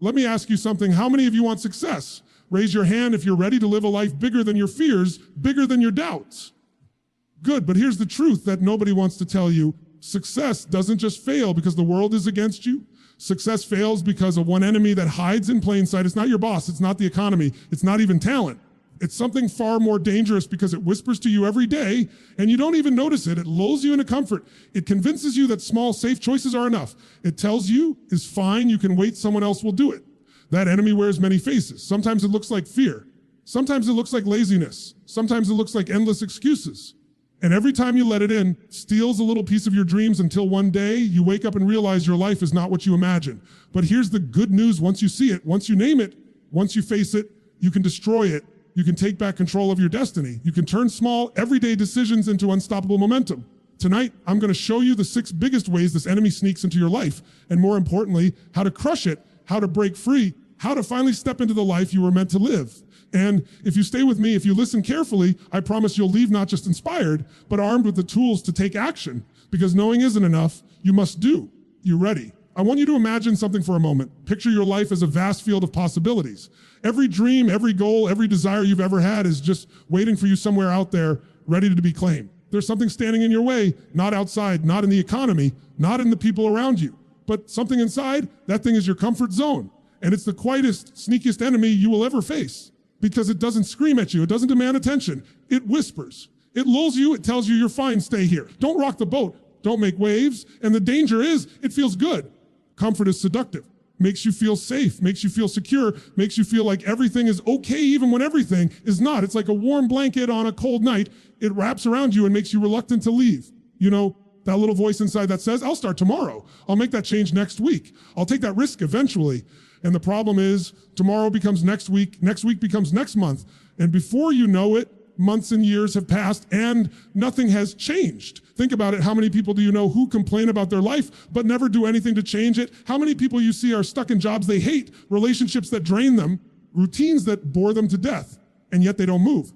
Let me ask you something. How many of you want success? Raise your hand if you're ready to live a life bigger than your fears, bigger than your doubts. Good, but here's the truth that nobody wants to tell you. Success doesn't just fail because the world is against you. Success fails because of one enemy that hides in plain sight. It's not your boss, it's not the economy, it's not even talent. It's something far more dangerous because it whispers to you every day and you don't even notice it. It lulls you into comfort. It convinces you that small, safe choices are enough. It tells you it's fine, you can wait, someone else will do it. That enemy wears many faces. Sometimes it looks like fear. Sometimes it looks like laziness. Sometimes it looks like endless excuses. And every time you let it in, it steals a little piece of your dreams until one day you wake up and realize your life is not what you imagine. But here's the good news: once you see it, once you name it, once you face it, you can destroy it. You can take back control of your destiny. You can turn small, everyday decisions into unstoppable momentum. Tonight, I'm going to show you the 6 biggest ways this enemy sneaks into your life, and more importantly, how to crush it, how to break free, how to finally step into the life you were meant to live. And if you stay with me, if you listen carefully, I promise you'll leave not just inspired, but armed with the tools to take action. Because knowing isn't enough, you must do. You ready? I want you to imagine something for a moment. Picture your life as a vast field of possibilities. Every dream, every goal, every desire you've ever had is just waiting for you somewhere out there, ready to be claimed. There's something standing in your way, not outside, not in the economy, not in the people around you, but something inside. That thing is your comfort zone. And it's the quietest, sneakiest enemy you will ever face, because it doesn't scream at you. It doesn't demand attention. It whispers. It lulls you. It tells you you're fine. Stay here. Don't rock the boat. Don't make waves. And the danger is it feels good. Comfort is seductive. Makes you feel safe, makes you feel secure, makes you feel like everything is okay even when everything is not. It's like a warm blanket on a cold night. It wraps around you and makes you reluctant to leave. You know, that little voice inside that says, I'll start tomorrow. I'll make that change next week. I'll take that risk eventually. And the problem is tomorrow becomes next week becomes next month. And before you know it, months and years have passed and nothing has changed. Think about it. How many people do you know who complain about their life but never do anything to change it? How many people you see are stuck in jobs they hate, relationships that drain them, routines that bore them to death, and yet they don't move?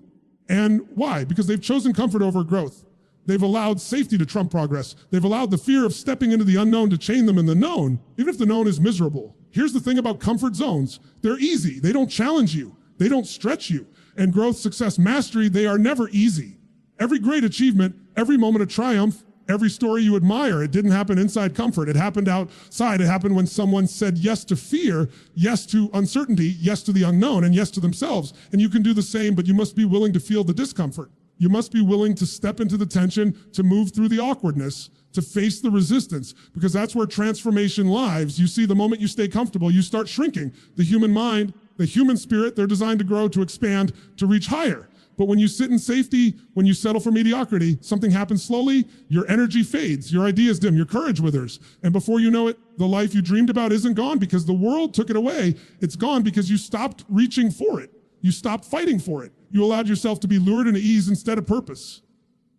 And why? Because they've chosen comfort over growth. They've allowed safety to trump progress. They've allowed the fear of stepping into the unknown to chain them in the known, even if the known is miserable. Here's the thing about comfort zones. They're easy. They don't challenge you. They don't stretch you. And growth, success, mastery, they are never easy. Every great achievement, every moment of triumph, every story you admire, it didn't happen inside comfort. It happened outside. It happened when someone said yes to fear, yes to uncertainty, yes to the unknown, and yes to themselves. And you can do the same, but you must be willing to feel the discomfort. You must be willing to step into the tension, to move through the awkwardness, to face the resistance, because that's where transformation lies. You see, the moment you stay comfortable, you start shrinking. The human mind, the human spirit, they're designed to grow, to expand, to reach higher. But when you sit in safety, when you settle for mediocrity, something happens slowly, your energy fades, your ideas dim, your courage withers. And before you know it, the life you dreamed about isn't gone because the world took it away. It's gone because you stopped reaching for it. You stopped fighting for it. You allowed yourself to be lured into ease instead of purpose.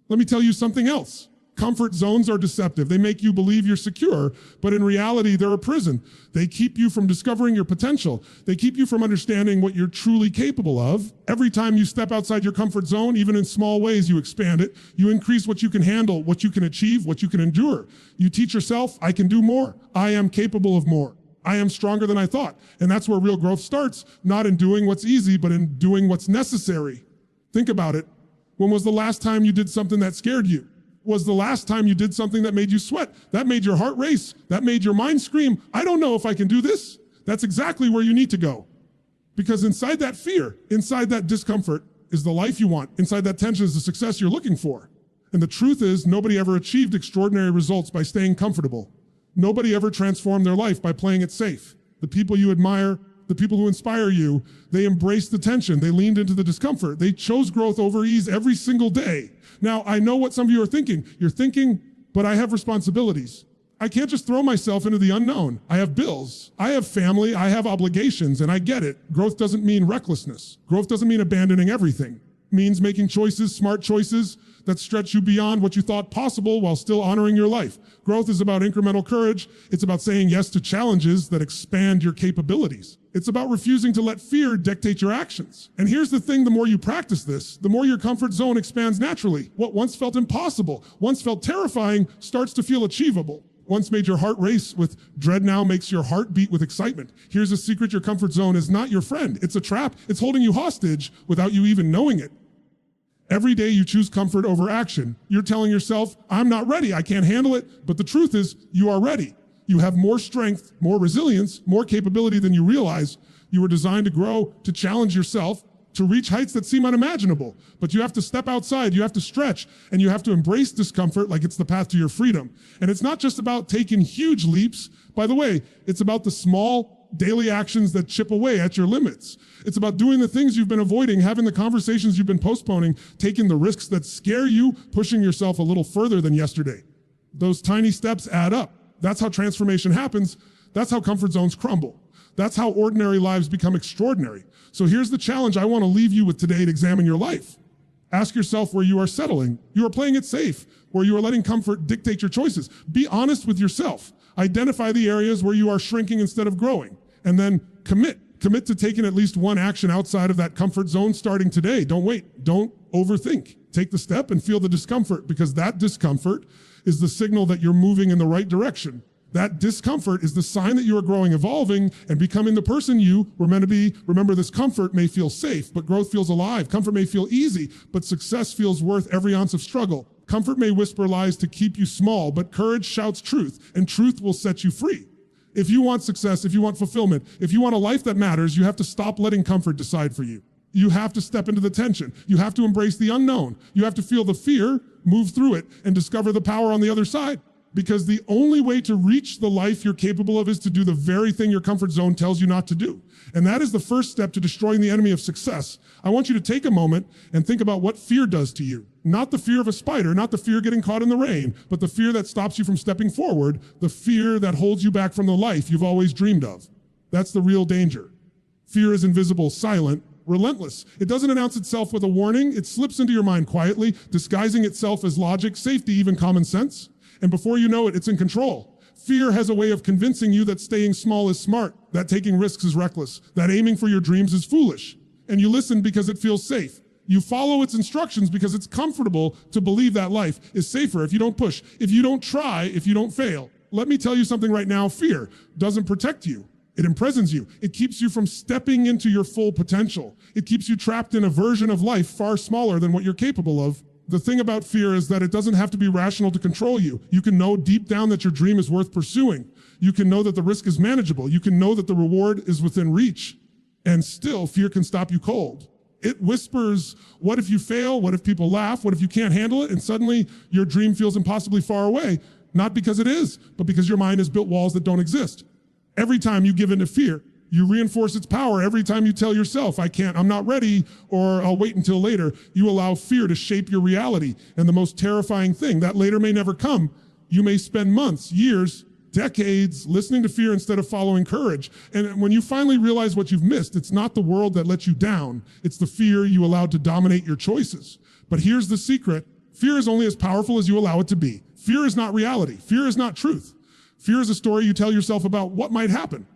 Let me tell you something else. Comfort zones are deceptive. They make you believe you're secure, but in reality, they're a prison. They keep you from discovering your potential. They keep you from understanding what you're truly capable of. Every time you step outside your comfort zone, even in small ways, you expand it. You increase what you can handle, what you can achieve, what you can endure. You teach yourself, I can do more. I am capable of more. I am stronger than I thought. And that's where real growth starts, not in doing what's easy, but in doing what's necessary. Think about it. When was the last time you did something that scared you? Was the last time you did something that made you sweat, that made your heart race, that made your mind scream, I don't know if I can do this? That's exactly where you need to go. Because inside that fear, inside that discomfort is the life you want. Inside that tension is the success you're looking for. And the truth is, nobody ever achieved extraordinary results by staying comfortable. Nobody ever transformed their life by playing it safe. The people you admire, the people who inspire you, they embraced the tension. They leaned into the discomfort. They chose growth over ease every single day. Now, I know what some of you are thinking. You're thinking, but I have responsibilities. I can't just throw myself into the unknown. I have bills. I have family. I have obligations, and I get it. Growth doesn't mean recklessness. Growth doesn't mean abandoning everything. It means making choices, smart choices, that stretch you beyond what you thought possible while still honoring your life. Growth is about incremental courage. It's about saying yes to challenges that expand your capabilities. It's about refusing to let fear dictate your actions. And here's the thing, the more you practice this, the more your comfort zone expands naturally. What once felt impossible, once felt terrifying, starts to feel achievable. once made your heart race with dread now makes your heart beat with excitement. Here's a secret: your comfort zone is not your friend. It's a trap. It's holding you hostage without you even knowing it. Every day you choose comfort over action. You're telling yourself, I'm not ready, I can't handle it. But the truth is, you are ready. You have more strength, more resilience, more capability than you realize. You were designed to grow, to challenge yourself, to reach heights that seem unimaginable. But you have to step outside, you have to stretch, and you have to embrace discomfort like it's the path to your freedom. And it's not just about taking huge leaps. By the way, it's about the small daily actions that chip away at your limits. It's about doing the things you've been avoiding, having the conversations you've been postponing, taking the risks that scare you, pushing yourself a little further than yesterday. Those tiny steps add up. That's how transformation happens. That's how comfort zones crumble. That's how ordinary lives become extraordinary. So here's the challenge I want to leave you with today to examine your life. Ask yourself where you are settling. You are playing it safe, where you are letting comfort dictate your choices. Be honest with yourself. Identify the areas where you are shrinking instead of growing, and then commit. Commit to taking at least one action outside of that comfort zone starting today. Don't wait. Don't overthink. Take the step and feel the discomfort, because that discomfort is the signal that you're moving in the right direction. That discomfort is the sign that you are growing, evolving, and becoming the person you were meant to be. Remember, this comfort may feel safe, but growth feels alive. Comfort may feel easy, but success feels worth every ounce of struggle. Comfort may whisper lies to keep you small, but courage shouts truth, and truth will set you free. If you want success, if you want fulfillment, if you want a life that matters, you have to stop letting comfort decide for you. You have to step into the tension. You have to embrace the unknown. You have to feel the fear, move through it, and discover the power on the other side. Because the only way to reach the life you're capable of is to do the very thing your comfort zone tells you not to do. And that is the first step to destroying the enemy of success. I want you to take a moment and think about what fear does to you. Not the fear of a spider, not the fear getting caught in the rain, but the fear that stops you from stepping forward, the fear that holds you back from the life you've always dreamed of. That's the real danger. Fear is invisible, silent, relentless. It doesn't announce itself with a warning. It slips into your mind quietly, disguising itself as logic, safety, even common sense. And before you know it, it's in control. Fear has a way of convincing you that staying small is smart, that taking risks is reckless, that aiming for your dreams is foolish. And you listen because it feels safe. You follow its instructions because it's comfortable to believe that life is safer if you don't push, if you don't try, if you don't fail. Let me tell you something right now. Fear doesn't protect you. It imprisons you. It keeps you from stepping into your full potential. It keeps you trapped in a version of life far smaller than what you're capable of. The thing about fear is that it doesn't have to be rational to control you. You can know deep down that your dream is worth pursuing. You can know that the risk is manageable. You can know that the reward is within reach. And still, fear can stop you cold. It whispers, what if you fail? What if people laugh? What if you can't handle it? And suddenly your dream feels impossibly far away. Not because it is, but because your mind has built walls that don't exist. Every time you give in to fear, you reinforce its power. Every time you tell yourself, I can't, I'm not ready, or I'll wait until later, you allow fear to shape your reality. And the most terrifying thing, that later may never come. You may spend months, years, decades listening to fear instead of following courage. And when you finally realize what you've missed, it's not the world that let you down. It's the fear you allowed to dominate your choices. But here's the secret. Fear is only as powerful as you allow it to be. Fear is not reality. Fear is not truth. Fear is a story you tell yourself about what might happen.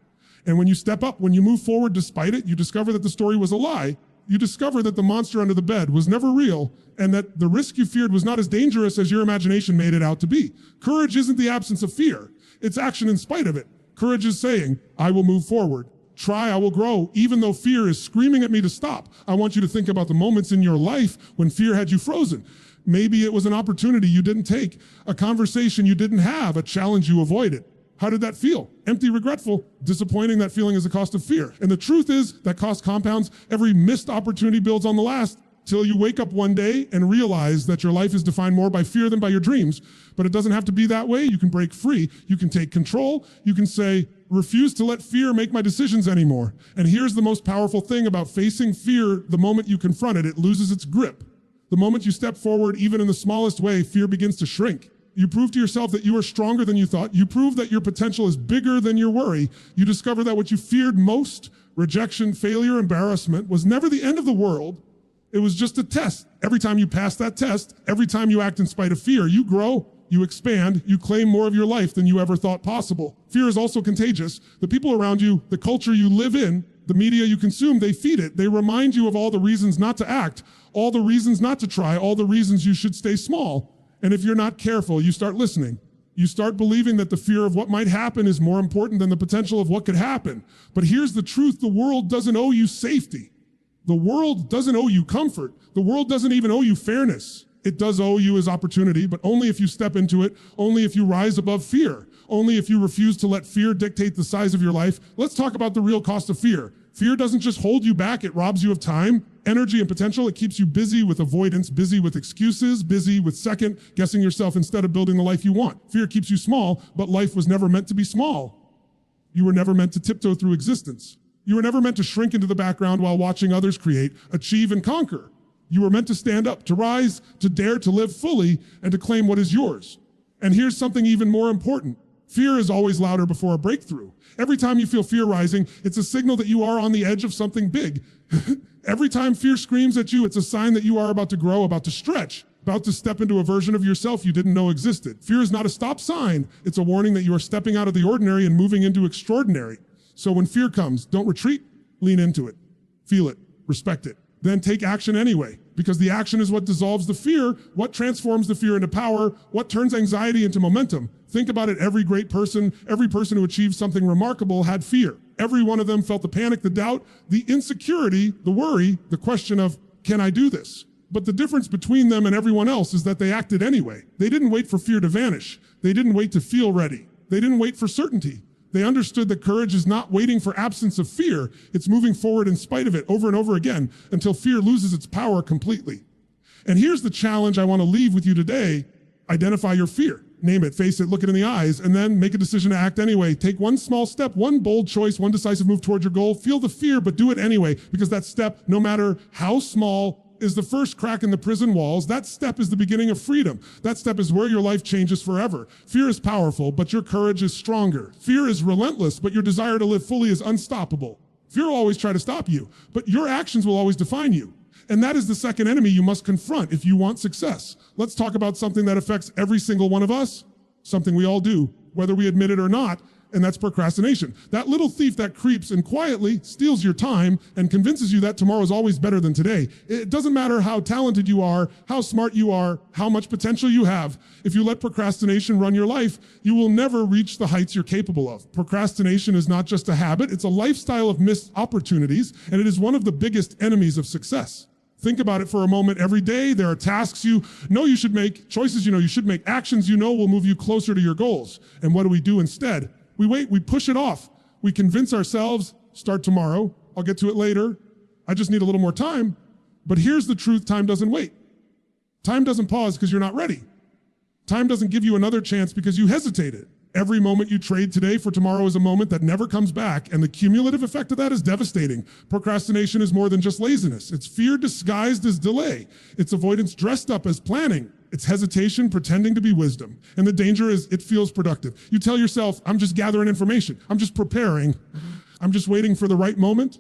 And when you step up, when you move forward despite it, you discover that the story was a lie. You discover that the monster under the bed was never real, and that the risk you feared was not as dangerous as your imagination made it out to be. Courage isn't the absence of fear. It's action in spite of it. Courage is saying, I will move forward. Try, I will grow, even though fear is screaming at me to stop. I want you to think about the moments in your life when fear had you frozen. Maybe it was an opportunity you didn't take, a conversation you didn't have, a challenge you avoided. How did that feel? Empty, regretful, disappointing. That feeling is the cost of fear. And the truth is that cost compounds. Every missed opportunity builds on the last, till you wake up one day and realize that your life is defined more by fear than by your dreams. But it doesn't have to be that way. You can break free. You can take control. You can say, refuse to let fear make my decisions anymore. And here's the most powerful thing about facing fear. The moment you confront it, it loses its grip. The moment you step forward, even in the smallest way, fear begins to shrink. You prove to yourself that you are stronger than you thought. You prove that your potential is bigger than your worry. You discover that what you feared most, rejection, failure, embarrassment, was never the end of the world. It was just a test. Every time you pass that test, every time you act in spite of fear, you grow, you expand, you claim more of your life than you ever thought possible. Fear is also contagious. The people around you, the culture you live in, the media you consume, they feed it. They remind you of all the reasons not to act, all the reasons not to try, all the reasons you should stay small. And if you're not careful, you start listening. You start believing that the fear of what might happen is more important than the potential of what could happen. But here's the truth. The world doesn't owe you safety. The world doesn't owe you comfort. The world doesn't even owe you fairness. It does owe you as opportunity, but only if you step into it, only if you rise above fear, only if you refuse to let fear dictate the size of your life. Let's talk about the real cost of fear. Fear doesn't just hold you back, it robs you of time, energy, and potential. It keeps you busy with avoidance, busy with excuses, busy with second guessing yourself instead of building the life you want. Fear keeps you small, but life was never meant to be small. You were never meant to tiptoe through existence. You were never meant to shrink into the background while watching others create, achieve, and conquer. You were meant to stand up, to rise, to dare to live fully, and to claim what is yours. And here's something even more important. Fear is always louder before a breakthrough. Every time you feel fear rising, it's a signal that you are on the edge of something big. Every time fear screams at you, it's a sign that you are about to grow, about to stretch, about to step into a version of yourself you didn't know existed. Fear is not a stop sign. It's a warning that you are stepping out of the ordinary and moving into extraordinary. So when fear comes, don't retreat, lean into it, feel it, respect it. Then take action anyway, because the action is what dissolves the fear, what transforms the fear into power, what turns anxiety into momentum. Think about it, every great person, every person who achieved something remarkable had fear. Every one of them felt the panic, the doubt, the insecurity, the worry, the question of, can I do this? But the difference between them and everyone else is that they acted anyway. They didn't wait for fear to vanish. They didn't wait to feel ready. They didn't wait for certainty. They understood that courage is not waiting for absence of fear. It's moving forward in spite of it over and over again until fear loses its power completely. And here's the challenge I want to leave with you today. Identify your fear. Name it, face it, look it in the eyes, and then make a decision to act anyway. Take one small step, one bold choice, one decisive move toward your goal. Feel the fear, but do it anyway, because that step, no matter how small, is the first crack in the prison walls. That step is the beginning of freedom. That step is where your life changes forever. Fear is powerful, but your courage is stronger. Fear is relentless, but your desire to live fully is unstoppable. Fear will always try to stop you, but your actions will always define you. And that is the second enemy you must confront if you want success. Let's talk about something that affects every single one of us, something we all do, whether we admit it or not, and that's procrastination. That little thief that creeps and quietly steals your time and convinces you that tomorrow is always better than today. It doesn't matter how talented you are, how smart you are, how much potential you have. If you let procrastination run your life, you will never reach the heights you're capable of. Procrastination is not just a habit, it's a lifestyle of missed opportunities, and it is one of the biggest enemies of success. Think about it for a moment. Every day, there are tasks you know you should make, choices you know you should make, actions you know will move you closer to your goals. And what do we do instead? We wait, we push it off. We convince ourselves, start tomorrow, I'll get to it later, I just need a little more time. But here's the truth, time doesn't wait. Time doesn't pause because you're not ready. Time doesn't give you another chance because you hesitated. Every moment you trade today for tomorrow is a moment that never comes back, and the cumulative effect of that is devastating. Procrastination is more than just laziness. It's fear disguised as delay. It's avoidance dressed up as planning. It's hesitation pretending to be wisdom. And the danger is it feels productive. You tell yourself, I'm just gathering information. I'm just preparing. I'm just waiting for the right moment.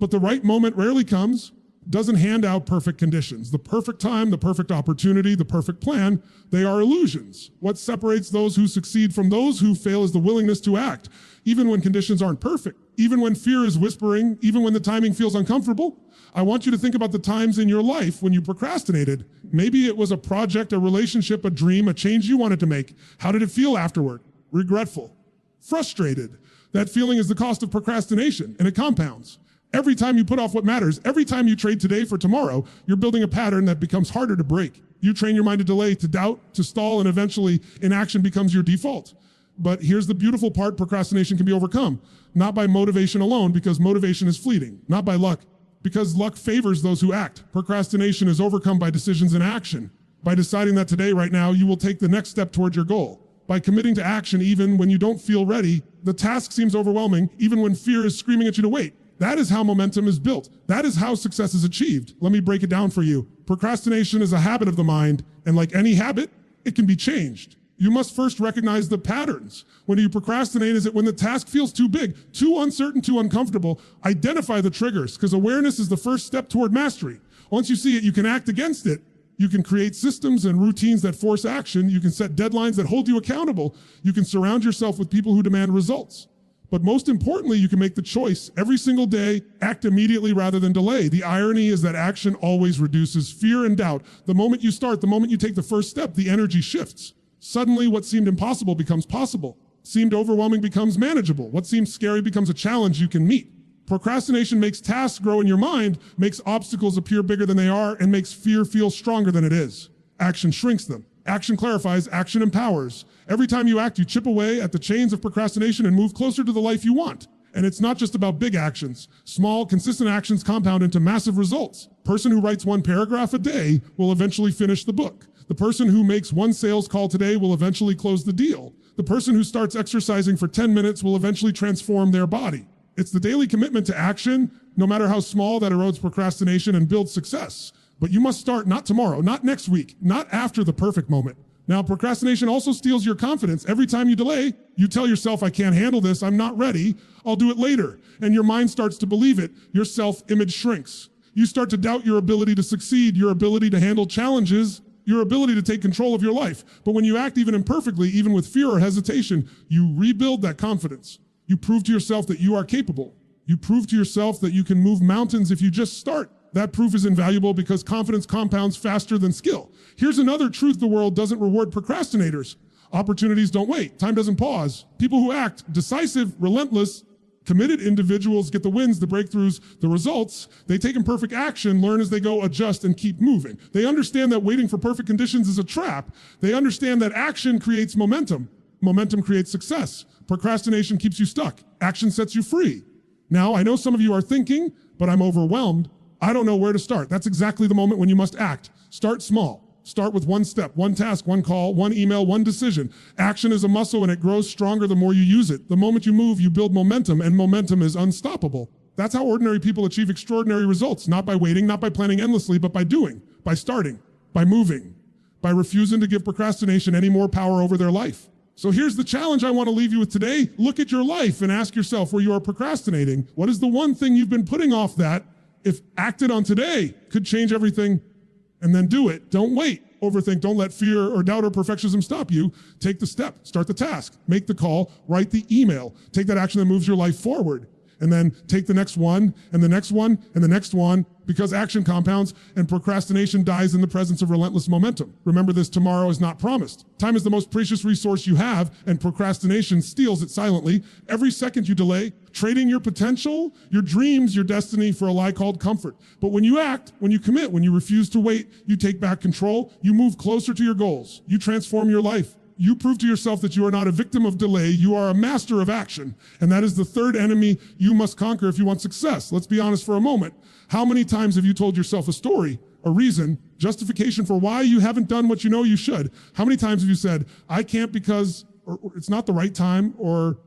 But the right moment rarely comes, doesn't hand out perfect conditions. The perfect time, the perfect opportunity, the perfect plan, they are illusions. What separates those who succeed from those who fail is the willingness to act, even when conditions aren't perfect, even when fear is whispering, even when the timing feels uncomfortable. I want you to think about the times in your life when you procrastinated. Maybe it was a project, a relationship, a dream, a change you wanted to make. How did it feel afterward? Regretful, frustrated. That feeling is the cost of procrastination, and it compounds. Every time you put off what matters, every time you trade today for tomorrow, you're building a pattern that becomes harder to break. You train your mind to delay, to doubt, to stall, and eventually inaction becomes your default. But here's the beautiful part, procrastination can be overcome. Not by motivation alone, because motivation is fleeting. Not by luck, because luck favors those who act. Procrastination is overcome by decisions and action. By deciding that today, right now, you will take the next step toward your goal. By committing to action even when you don't feel ready, the task seems overwhelming, even when fear is screaming at you to wait. That is how momentum is built. That is how success is achieved. Let me break it down for you. Procrastination is a habit of the mind, and like any habit, it can be changed. You must first recognize the patterns. When you procrastinate, is it when the task feels too big, too uncertain, too uncomfortable? Identify the triggers, because awareness is the first step toward mastery. Once you see it, you can act against it. You can create systems and routines that force action. You can set deadlines that hold you accountable. You can surround yourself with people who demand results. But most importantly, you can make the choice every single day, act immediately rather than delay. The irony is that action always reduces fear and doubt. The moment you start, the moment you take the first step, the energy shifts. Suddenly, what seemed impossible becomes possible. Seemed overwhelming becomes manageable. What seems scary becomes a challenge you can meet. Procrastination makes tasks grow in your mind, makes obstacles appear bigger than they are, and makes fear feel stronger than it is. Action shrinks them. Action clarifies, action empowers. Every time you act, you chip away at the chains of procrastination and move closer to the life you want. And it's not just about big actions. Small, consistent actions compound into massive results. Person who writes one paragraph a day will eventually finish the book. The person who makes one sales call today will eventually close the deal. The person who starts exercising for 10 minutes will eventually transform their body. It's the daily commitment to action, no matter how small, that erodes procrastination and builds success. But you must start not tomorrow, not next week, not after the perfect moment. Now, procrastination also steals your confidence. Every time you delay, you tell yourself, I can't handle this, I'm not ready, I'll do it later. And your mind starts to believe it. Your self-image shrinks. You start to doubt your ability to succeed, your ability to handle challenges, your ability to take control of your life. But when you act even imperfectly, even with fear or hesitation, you rebuild that confidence. You prove to yourself that you are capable. You prove to yourself that you can move mountains if you just start. That proof is invaluable because confidence compounds faster than skill. Here's another truth the world doesn't reward procrastinators. Opportunities don't wait. Time doesn't pause. People who act, decisive, relentless, committed individuals get the wins, the breakthroughs, the results. They take imperfect action, learn as they go, adjust, and keep moving. They understand that waiting for perfect conditions is a trap. They understand that action creates momentum. Momentum creates success. Procrastination keeps you stuck. Action sets you free. Now, I know some of you are thinking, but I'm overwhelmed. I don't know where to start. That's exactly the moment when you must act. Start small. Start with one step, one task, one call, one email, one decision. Action is a muscle and it grows stronger the more you use it. The moment you move, you build momentum, and momentum is unstoppable. That's how ordinary people achieve extraordinary results, not by waiting, not by planning endlessly, but by doing, by starting, by moving, by refusing to give procrastination any more power over their life. So here's the challenge I want to leave you with today. Look at your life and ask yourself where you are procrastinating. What is the one thing you've been putting off that, if acted on today, could change everything? And then do it. Don't wait. Overthink. Don't let fear or doubt or perfectionism stop you. Take the step. Start the task. Make the call. Write the email. Take that action that moves your life forward. And then take the next one, and the next one, and the next one, because action compounds and procrastination dies in the presence of relentless momentum. Remember this, tomorrow is not promised. Time is the most precious resource you have, and procrastination steals it silently. Every second you delay, trading your potential, your dreams, your destiny for a lie called comfort. But when you act, when you commit, when you refuse to wait, you take back control, you move closer to your goals, you transform your life. You prove to yourself that you are not a victim of delay, you are a master of action. And that is the third enemy you must conquer if you want success. Let's be honest for a moment. How many times have you told yourself a story, a reason, justification for why you haven't done what you know you should? How many times have you said, I can't because or it's not the right time, or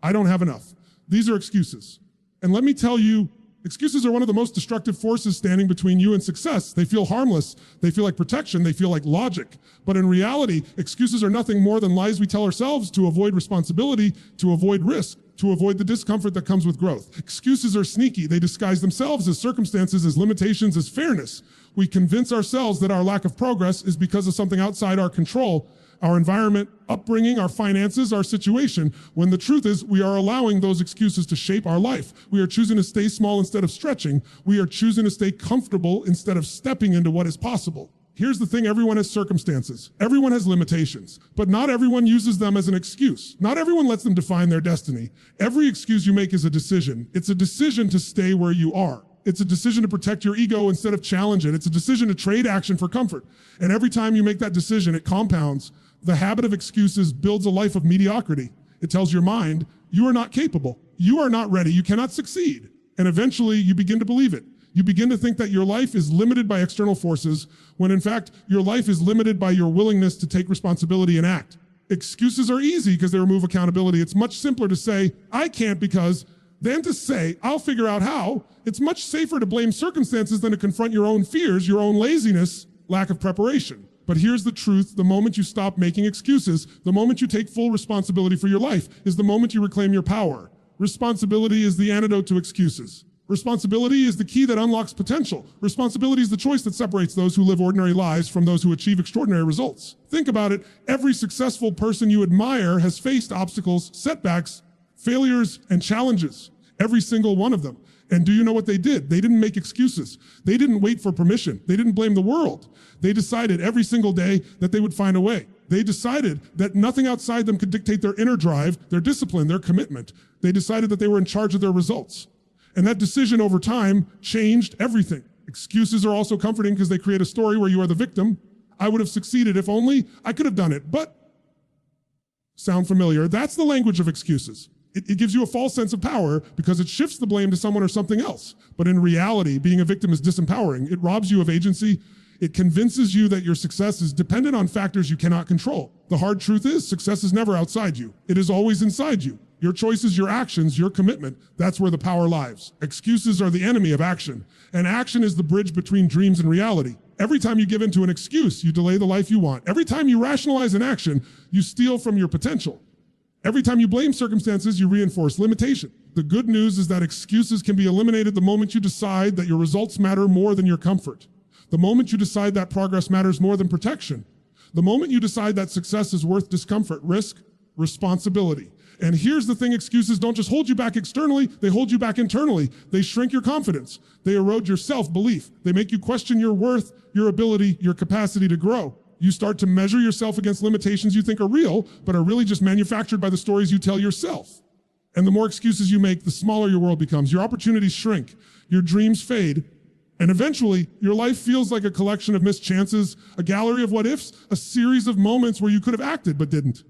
I don't have enough? These are excuses. And let me tell you, excuses are one of the most destructive forces standing between you and success. They feel harmless. They feel like protection. They feel like logic. But in reality, excuses are nothing more than lies we tell ourselves to avoid responsibility, to avoid risk, to avoid the discomfort that comes with growth. Excuses are sneaky. They disguise themselves as circumstances, as limitations, as fairness. We convince ourselves that our lack of progress is because of something outside our control, our environment, upbringing, our finances, our situation, when the truth is we are allowing those excuses to shape our life. We are choosing to stay small instead of stretching. We are choosing to stay comfortable instead of stepping into what is possible. Here's the thing, everyone has circumstances. Everyone has limitations, but not everyone uses them as an excuse. Not everyone lets them define their destiny. Every excuse you make is a decision. It's a decision to stay where you are. It's a decision to protect your ego instead of challenge it. It's a decision to trade action for comfort. And every time you make that decision, it compounds. The habit of excuses builds a life of mediocrity. It tells your mind, you are not capable. You are not ready. You cannot succeed. And eventually you begin to believe it. You begin to think that your life is limited by external forces, when in fact, your life is limited by your willingness to take responsibility and act. Excuses are easy because they remove accountability. It's much simpler to say, I can't because, than to say, I'll figure out how. It's much safer to blame circumstances than to confront your own fears, your own laziness, lack of preparation. But here's the truth, the moment you stop making excuses, the moment you take full responsibility for your life, is the moment you reclaim your power. Responsibility is the antidote to excuses. Responsibility is the key that unlocks potential. Responsibility is the choice that separates those who live ordinary lives from those who achieve extraordinary results. Think about it. Every successful person you admire has faced obstacles, setbacks, failures, and challenges. Every single one of them. And do you know what they did? They didn't make excuses. They didn't wait for permission. They didn't blame the world. They decided every single day that they would find a way. They decided that nothing outside them could dictate their inner drive, their discipline, their commitment. They decided that they were in charge of their results. And that decision over time changed everything. Excuses are also comforting because they create a story where you are the victim. I would have succeeded if only I could have done it, but sound familiar? That's the language of excuses. It gives you a false sense of power because it shifts the blame to someone or something else. But in reality, being a victim is disempowering. It robs you of agency. It convinces you that your success is dependent on factors you cannot control. The hard truth is, success is never outside you. It is always inside you. Your choices, your actions, your commitment, that's where the power lies. Excuses are the enemy of action, and action is the bridge between dreams and reality. Every time you give in to an excuse, you delay the life you want. Every time you rationalize an action, you steal from your potential. Every time you blame circumstances, you reinforce limitation. The good news is that excuses can be eliminated the moment you decide that your results matter more than your comfort. The moment you decide that progress matters more than protection. The moment you decide that success is worth discomfort, risk, responsibility. And here's the thing, excuses don't just hold you back externally, they hold you back internally. They shrink your confidence. They erode your self-belief. They make you question your worth, your ability, your capacity to grow. You start to measure yourself against limitations you think are real, but are really just manufactured by the stories you tell yourself. And the more excuses you make, the smaller your world becomes. Your opportunities shrink, your dreams fade, and eventually, your life feels like a collection of missed chances, a gallery of what-ifs, a series of moments where you could have acted but didn't.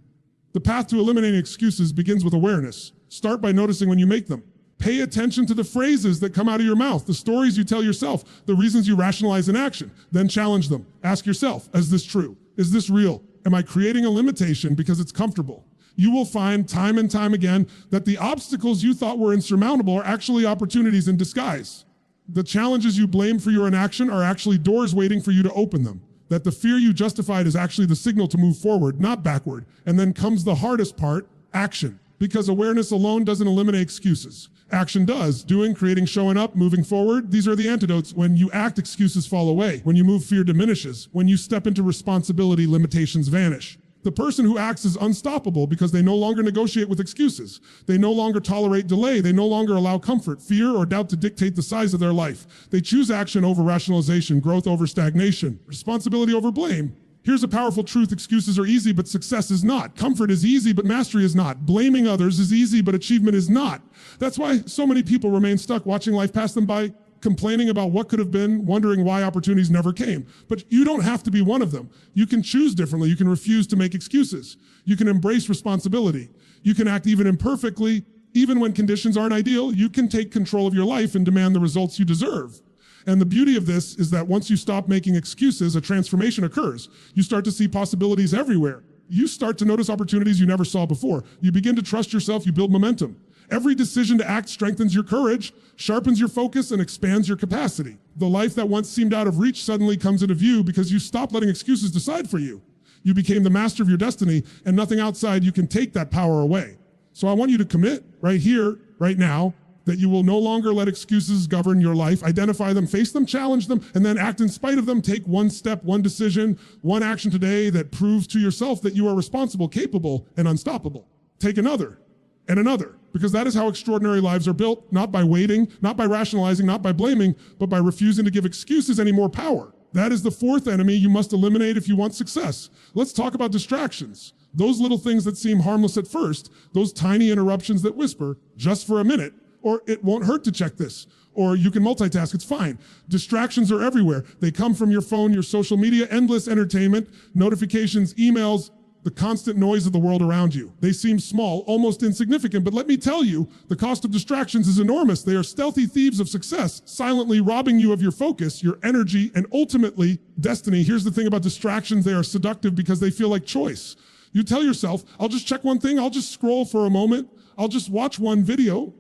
The path to eliminating excuses begins with awareness. Start by noticing when you make them. Pay attention to the phrases that come out of your mouth, the stories you tell yourself, the reasons you rationalize an action. Then challenge them. Ask yourself, is this true? Is this real? Am I creating a limitation because it's comfortable? You will find time and time again that the obstacles you thought were insurmountable are actually opportunities in disguise. The challenges you blame for your inaction are actually doors waiting for you to open them. That the fear you justified is actually the signal to move forward, not backward. And then comes the hardest part, action. Because awareness alone doesn't eliminate excuses. Action does. Doing, creating, showing up, moving forward. These are the antidotes. When you act, excuses fall away. When you move, fear diminishes. When you step into responsibility, limitations vanish. The person who acts is unstoppable because they no longer negotiate with excuses. They no longer tolerate delay. They no longer allow comfort, fear, or doubt to dictate the size of their life. They choose action over rationalization, growth over stagnation, responsibility over blame. Here's a powerful truth. Excuses are easy, but success is not. Comfort is easy, but mastery is not. Blaming others is easy, but achievement is not. That's why so many people remain stuck watching life pass them by, complaining about what could have been, wondering why opportunities never came. But you don't have to be one of them. You can choose differently. You can refuse to make excuses. You can embrace responsibility. You can act even imperfectly, even when conditions aren't ideal. You can take control of your life and demand the results you deserve. And the beauty of this is that once you stop making excuses, a transformation occurs. You start to see possibilities everywhere. You start to notice opportunities you never saw before. You begin to trust yourself. You build momentum. Every decision to act strengthens your courage, sharpens your focus, and expands your capacity. The life that once seemed out of reach suddenly comes into view because you stopped letting excuses decide for you. You became the master of your destiny, and nothing outside you can take that power away. So I want you to commit right here, right now, that you will no longer let excuses govern your life. Identify them, face them, challenge them, and then act in spite of them. Take one step, one decision, one action today that proves to yourself that you are responsible, capable, and unstoppable. Take another and another, because that is how extraordinary lives are built, not by waiting, not by rationalizing, not by blaming, but by refusing to give excuses any more power. That is the fourth enemy you must eliminate if you want success. Let's talk about distractions. Those little things that seem harmless at first, those tiny interruptions that whisper, just for a minute, or it won't hurt to check this, or you can multitask, it's fine. Distractions are everywhere. They come from your phone, your social media, endless entertainment, notifications, emails, the constant noise of the world around you. They seem small, almost insignificant, but let me tell you, the cost of distractions is enormous. They are stealthy thieves of success, silently robbing you of your focus, your energy, and ultimately destiny. Here's the thing about distractions. They are seductive because they feel like choice. You tell yourself, I'll just check one thing, I'll just scroll for a moment, I'll just watch one video.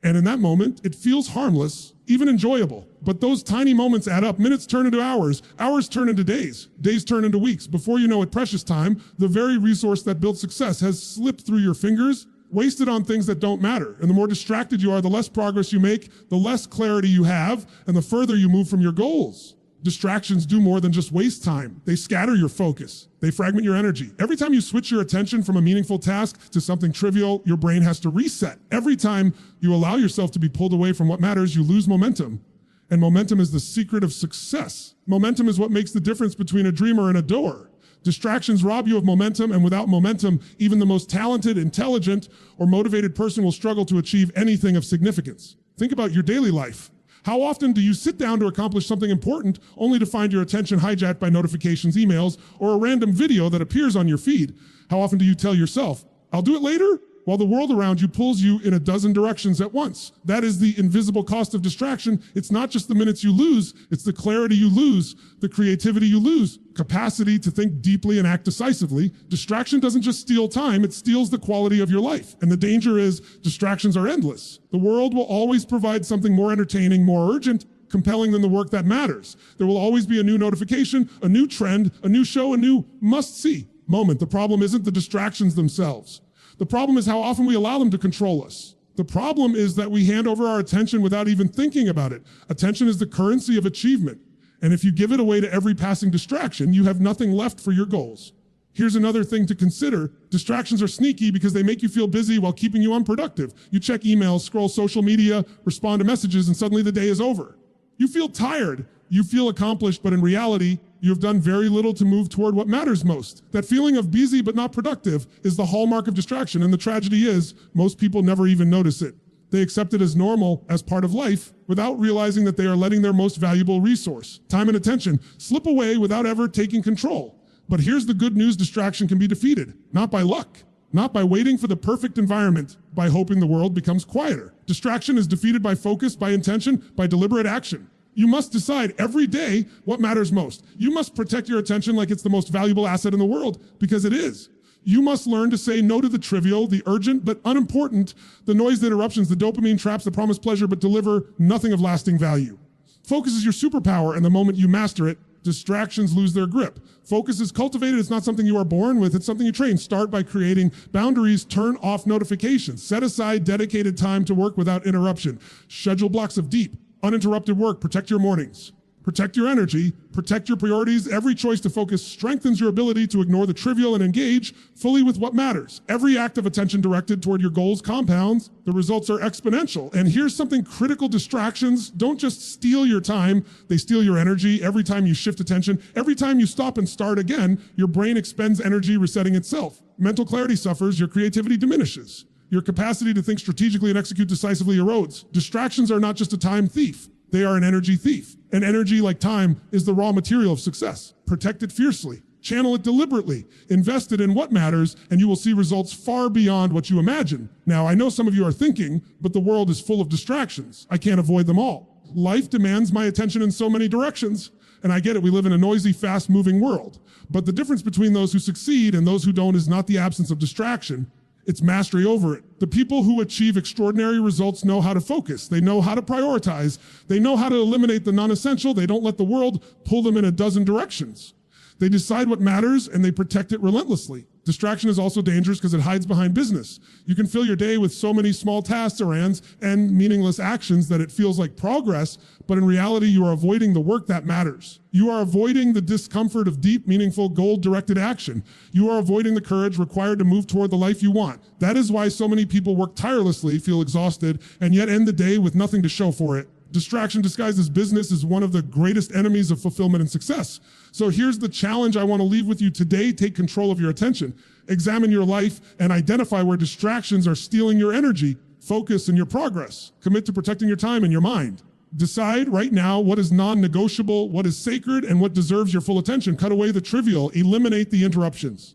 And in that moment, it feels harmless, even enjoyable. But those tiny moments add up. Minutes turn into hours. Hours turn into days. Days turn into weeks. Before you know it, precious time, the very resource that built success, has slipped through your fingers, wasted on things that don't matter. And the more distracted you are, the less progress you make, the less clarity you have, and the further you move from your goals. Distractions do more than just waste time. They scatter your focus. They fragment your energy. Every time you switch your attention from a meaningful task to something trivial, your brain has to reset. Every time you allow yourself to be pulled away from what matters, you lose momentum. And momentum is the secret of success. Momentum is what makes the difference between a dreamer and a doer. Distractions rob you of momentum, and without momentum, even the most talented, intelligent, or motivated person will struggle to achieve anything of significance. Think about your daily life. How often do you sit down to accomplish something important only to find your attention hijacked by notifications, emails, or a random video that appears on your feed? How often do you tell yourself, "I'll do it later," while the world around you pulls you in a dozen directions at once? That is the invisible cost of distraction. It's not just the minutes you lose, it's the clarity you lose, the creativity you lose, capacity to think deeply and act decisively. Distraction doesn't just steal time, it steals the quality of your life. And the danger is distractions are endless. The world will always provide something more entertaining, more urgent, compelling than the work that matters. There will always be a new notification, a new trend, a new show, a new must-see moment. The problem isn't the distractions themselves. The problem is how often we allow them to control us. The problem is that we hand over our attention without even thinking about it. Attention is the currency of achievement. And if you give it away to every passing distraction, you have nothing left for your goals. Here's another thing to consider. Distractions are sneaky because they make you feel busy while keeping you unproductive. You check emails, scroll social media, respond to messages, and suddenly the day is over. You feel tired. You feel accomplished, but in reality, you have done very little to move toward what matters most. That feeling of busy but not productive is the hallmark of distraction, and the tragedy is most people never even notice it. They accept it as normal, as part of life, without realizing that they are letting their most valuable resource, time and attention, slip away without ever taking control. But here's the good news: distraction can be defeated, not by luck, not by waiting for the perfect environment, by hoping the world becomes quieter. Distraction is defeated by focus, by intention, by deliberate action. You must decide every day what matters most. You must protect your attention like it's the most valuable asset in the world, because it is. You must learn to say no to the trivial, the urgent but unimportant, the noise, the interruptions, the dopamine traps that promise pleasure but deliver nothing of lasting value. Focus is your superpower, and the moment you master it, distractions lose their grip. Focus is cultivated. It's not something you are born with. It's something you train. Start by creating boundaries. Turn off notifications. Set aside dedicated time to work without interruption. Schedule blocks of deep, uninterrupted work. Protect your mornings. Protect your energy. Protect your priorities. Every choice to focus strengthens your ability to ignore the trivial and engage fully with what matters. Every act of attention directed toward your goals compounds. The results are exponential. And here's something critical: distractions don't just steal your time, they steal your energy. Every time you shift attention, every time you stop and start again, your brain expends energy resetting itself. Mental clarity suffers, your creativity diminishes. Your capacity to think strategically and execute decisively erodes. Distractions are not just a time thief. They are an energy thief. And energy, like time, is the raw material of success. Protect it fiercely. Channel it deliberately. Invest it in what matters, and you will see results far beyond what you imagine. Now, I know some of you are thinking, but the world is full of distractions. I can't avoid them all. Life demands my attention in so many directions. And I get it, we live in a noisy, fast-moving world. But the difference between those who succeed and those who don't is not the absence of distraction. It's mastery over it. The people who achieve extraordinary results know how to focus. They know how to prioritize. They know how to eliminate the non-essential. They don't let the world pull them in a dozen directions. They decide what matters and they protect it relentlessly. Distraction is also dangerous because it hides behind business. You can fill your day with so many small tasks, errands, and meaningless actions that it feels like progress, but in reality, you are avoiding the work that matters. You are avoiding the discomfort of deep, meaningful, goal-directed action. You are avoiding the courage required to move toward the life you want. That is why so many people work tirelessly, feel exhausted, and yet end the day with nothing to show for it. Distraction disguised as business is one of the greatest enemies of fulfillment and success. So here's the challenge I want to leave with you today. Take control of your attention. Examine your life and identify where distractions are stealing your energy, focus, and your progress. Commit to protecting your time and your mind. Decide right now what is non-negotiable, what is sacred, and what deserves your full attention. Cut away the trivial. Eliminate the interruptions.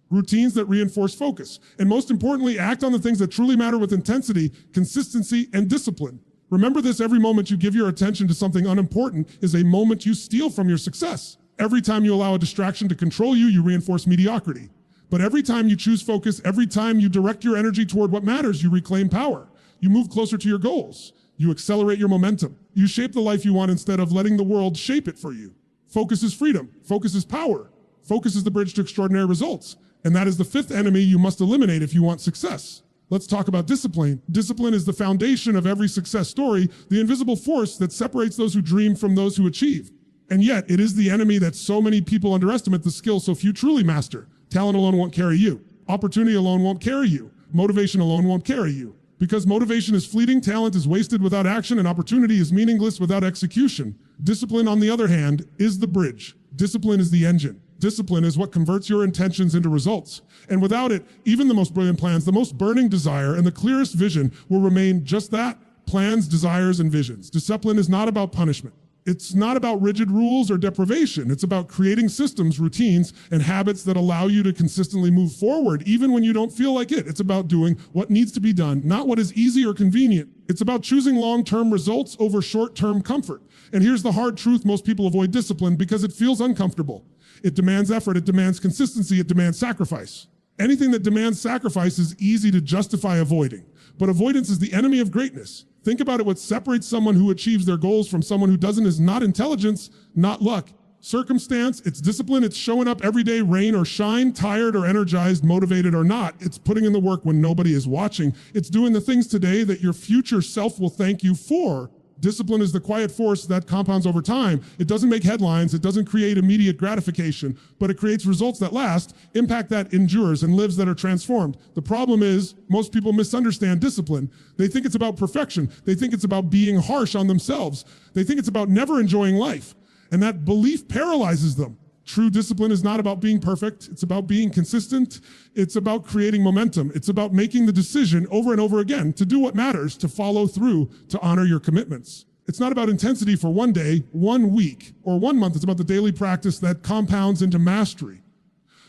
Routines that reinforce focus. And most importantly, act on the things that truly matter with intensity, consistency, and discipline. Remember this: every moment you give your attention to something unimportant is a moment you steal from your success. Every time you allow a distraction to control you, you reinforce mediocrity. But every time you choose focus, every time you direct your energy toward what matters, you reclaim power. You move closer to your goals. You accelerate your momentum. You shape the life you want instead of letting the world shape it for you. Focus is freedom. Focus is power. Focus is the bridge to extraordinary results. And that is the fifth enemy you must eliminate if you want success. Let's talk about discipline. Discipline is the foundation of every success story, the invisible force that separates those who dream from those who achieve. And yet, it is the enemy that so many people underestimate, the skill so few truly master. Talent alone won't carry you. Opportunity alone won't carry you. Motivation alone won't carry you. Because motivation is fleeting, talent is wasted without action, and opportunity is meaningless without execution. Discipline, on the other hand, is the bridge. Discipline is the engine. Discipline is what converts your intentions into results. And without it, even the most brilliant plans, the most burning desire, and the clearest vision will remain just that: plans, desires, and visions. Discipline is not about punishment. It's not about rigid rules or deprivation. It's about creating systems, routines, and habits that allow you to consistently move forward, even when you don't feel like it. It's about doing what needs to be done, not what is easy or convenient. It's about choosing long-term results over short-term comfort. And here's the hard truth: most people avoid discipline because it feels uncomfortable. It demands effort, it demands consistency, it demands sacrifice. Anything that demands sacrifice is easy to justify avoiding, but avoidance is the enemy of greatness. Think about it: what separates someone who achieves their goals from someone who doesn't is not intelligence, not luck. Circumstance, it's discipline, it's showing up every day, rain or shine, tired or energized, motivated or not. It's putting in the work when nobody is watching. It's doing the things today that your future self will thank you for. Discipline is the quiet force that compounds over time. It doesn't make headlines, it doesn't create immediate gratification, but it creates results that last, impact that endures, and lives that are transformed. The problem is, most people misunderstand discipline. They think it's about perfection. They think it's about being harsh on themselves. They think it's about never enjoying life. And that belief paralyzes them. True discipline is not about being perfect. It's about being consistent. It's about creating momentum. It's about making the decision over and over again to do what matters, to follow through, to honor your commitments. It's not about intensity for one day, 1 week, or 1 month. It's about the daily practice that compounds into mastery.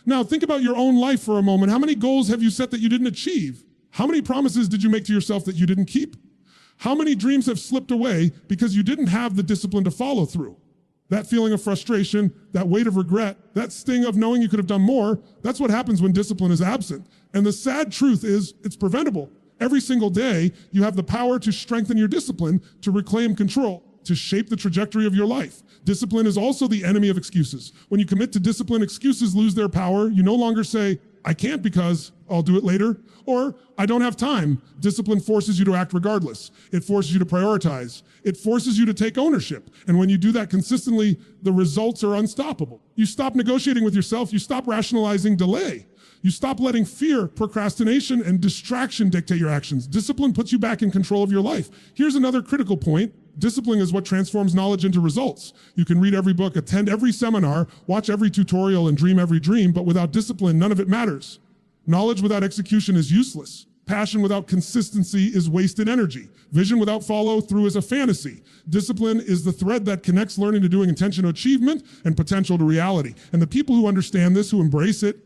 Now, think about your own life for a moment. How many goals have you set that you didn't achieve? How many promises did you make to yourself that you didn't keep? How many dreams have slipped away because you didn't have the discipline to follow through? That feeling of frustration, that weight of regret, that sting of knowing you could have done more, that's what happens when discipline is absent. And the sad truth is, it's preventable. Every single day, you have the power to strengthen your discipline, to reclaim control, to shape the trajectory of your life. Discipline is also the enemy of excuses. When you commit to discipline, excuses lose their power. You no longer say, I can't because I'll do it later, or I don't have time. Discipline forces you to act regardless. It forces you to prioritize. It forces you to take ownership. And when you do that consistently, the results are unstoppable. You stop negotiating with yourself. You stop rationalizing delay. You stop letting fear, procrastination, and distraction dictate your actions. Discipline puts you back in control of your life. Here's another critical point. Discipline is what transforms knowledge into results. You can read every book, attend every seminar, watch every tutorial, and dream every dream, but without discipline, none of it matters. Knowledge without execution is useless. Passion without consistency is wasted energy. Vision without follow-through is a fantasy. Discipline is the thread that connects learning to doing, intention to achievement, and potential to reality. And the people who understand this, who embrace it,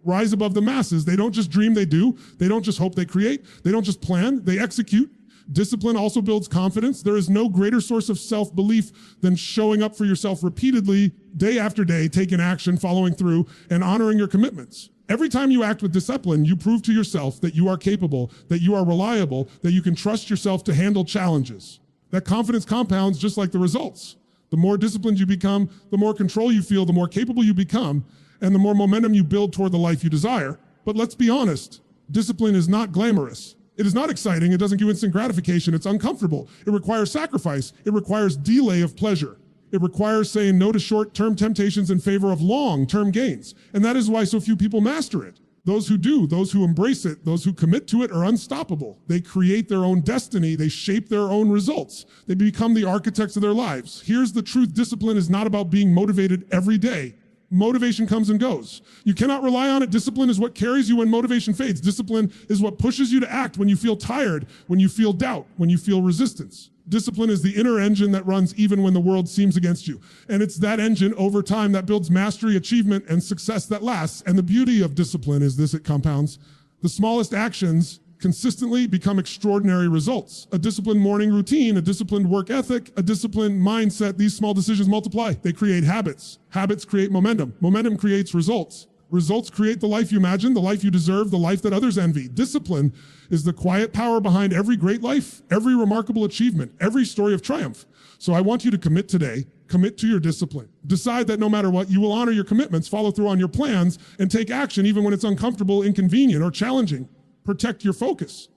rise above the masses. They don't just dream, they do. They don't just hope, they create. They don't just plan, they execute. Discipline also builds confidence. There is no greater source of self-belief than showing up for yourself repeatedly, day after day, taking action, following through, and honoring your commitments. Every time you act with discipline, you prove to yourself that you are capable, that you are reliable, that you can trust yourself to handle challenges. That confidence compounds just like the results. The more disciplined you become, the more control you feel, the more capable you become, and the more momentum you build toward the life you desire. But let's be honest, discipline is not glamorous. It is not exciting. It doesn't give instant gratification. It's uncomfortable. It requires sacrifice. It requires delay of pleasure. It requires saying no to short-term temptations in favor of long-term gains. And that is why so few people master it. Those who do, those who embrace it, those who commit to it are unstoppable. They create their own destiny. They shape their own results. They become the architects of their lives. Here's the truth. Discipline is not about being motivated every day. Motivation comes and goes. You cannot rely on it. Discipline is what carries you when motivation fades. Discipline is what pushes you to act when you feel tired, when you feel doubt, when you feel resistance. Discipline is the inner engine that runs even when the world seems against you. And it's that engine over time that builds mastery, achievement, and success that lasts. And the beauty of discipline is this: it compounds. The smallest actions consistently become extraordinary results. A disciplined morning routine, a disciplined work ethic, a disciplined mindset, these small decisions multiply. They create habits. Habits create momentum. Momentum creates results. Results create the life you imagine, the life you deserve, the life that others envy. Discipline is the quiet power behind every great life, every remarkable achievement, every story of triumph. So I want you to commit today. Commit to your discipline. Decide that no matter what, you will honor your commitments, follow through on your plans, and take action even when it's uncomfortable, inconvenient, or challenging. Protect your focus.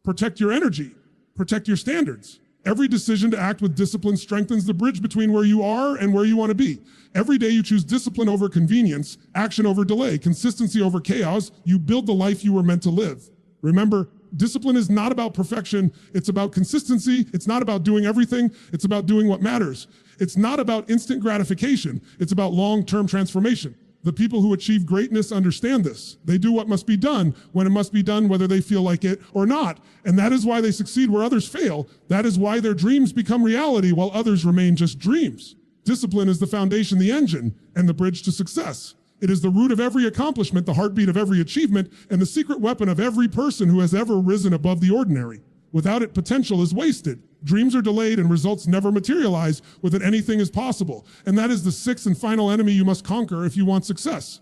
Protect your energy. Protect your standards. Every decision to act with discipline strengthens the bridge between where you are and where you want to be. Every day you choose discipline over convenience, action over delay, consistency over chaos, you build the life you were meant to live. Remember, discipline is not about perfection. It's about consistency. It's not about doing everything. It's about doing what matters. It's not about instant gratification. It's about long-term transformation. The people who achieve greatness understand this. They do what must be done when it must be done, whether they feel like it or not. And that is why they succeed where others fail. That is why their dreams become reality while others remain just dreams. Discipline is the foundation, the engine, and the bridge to success. It is the root of every accomplishment, the heartbeat of every achievement, and the secret weapon of every person who has ever risen above the ordinary. Without it, potential is wasted. Dreams are delayed and results never materialize. With it, anything is possible. And that is the sixth and final enemy you must conquer if you want success.